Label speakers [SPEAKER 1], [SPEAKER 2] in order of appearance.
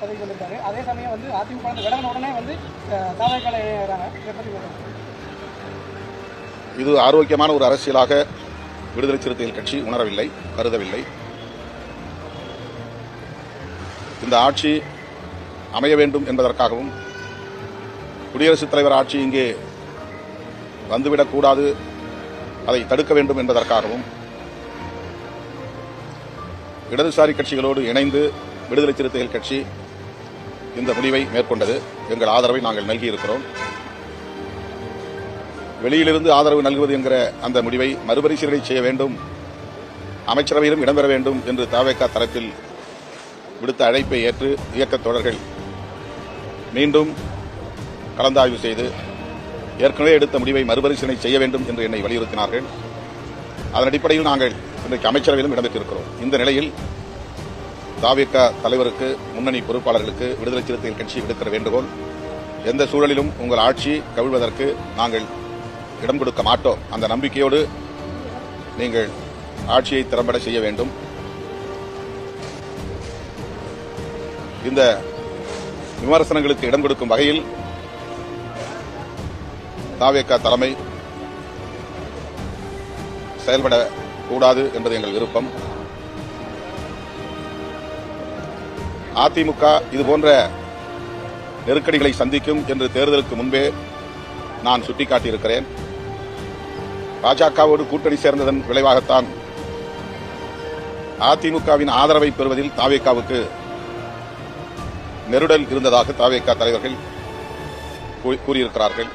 [SPEAKER 1] பதவிக்கு வந்திருக்காரு. அதே சமயம் வந்து அதிமுக விலகின உடனே வந்து தாவேக்கால இணையறாங்க. இதை பற்றி
[SPEAKER 2] இது ஆரோக்கியமான ஒரு அரசியலாக விடுதலை சிறுத்தைகள் கட்சி உணரவில்லை, கருதவில்லை. இந்த ஆட்சி அமைய வேண்டும் என்பதற்காகவும் குடியரசுத் தலைவர் ஆட்சி இங்கே வந்துவிடக்கூடாது, அதை தடுக்க வேண்டும் என்பதற்காகவும் இடதுசாரி கட்சிகளோடு இணைந்து விடுதலை சிறுத்தைகள் கட்சி இந்த முடிவை மேற்கொண்டது. எங்கள் ஆதரவை நாங்கள் நல்கியிருக்கிறோம். வெளியிலிருந்து ஆதரவு நல்குவது என்கிற அந்த முடிவை மறுபரிசீலனை செய்ய வேண்டும், அமைச்சரவையிலும் இடம்பெற வேண்டும் என்று தவேகா தரப்பில் விடுத்த அழைப்பை ஏற்று இயக்கத் தோழர்கள் மீண்டும் கலந்தாய்வு செய்து ஏற்கனவே எடுத்த முடிவை மறுபரிசீலனை செய்ய வேண்டும் என்று என்னை வலியுறுத்தினார்கள். அதன் அடிப்படையில் நாங்கள் இன்றைக்கு அமைச்சரவையிலும் இடம்பெற்றிருக்கிறோம். இந்த நிலையில் தவேகா தலைவருக்கு, முன்னணி பொறுப்பாளர்களுக்கு விடுதலை சிறுத்தைகள் கட்சி விடுக்கிற வேண்டுகோள், எந்த சூழலிலும் உங்கள் ஆட்சி கவிழ்வதற்கு நாங்கள் இடம் கொடுக்க மாட்டோம். அந்த நம்பிக்கையோடு நீங்கள் ஆட்சியை திறம்பட செய்ய வேண்டும். இந்த விமர்சனங்களுக்கு இடம் கொடுக்கும் வகையில் தவேகா தலைமை செயல்படக்கூடாது என்பது எங்கள் விருப்பம். அதிமுக இதுபோன்ற நெருக்கடிகளை சந்திக்கும் என்று தேர்தலுக்கு முன்பே நான் சுட்டிக்காட்டியிருக்கிறேன். பாஜகவோடு கூட்டணி சேர்ந்ததன் விளைவாகத்தான் அதிமுகவின் ஆதரவை பெறுவதில் தவேகாவுக்கு நெருடல் இருந்ததாக தவேகா தலைவர்கள் கூறியிருக்கிறார்கள்.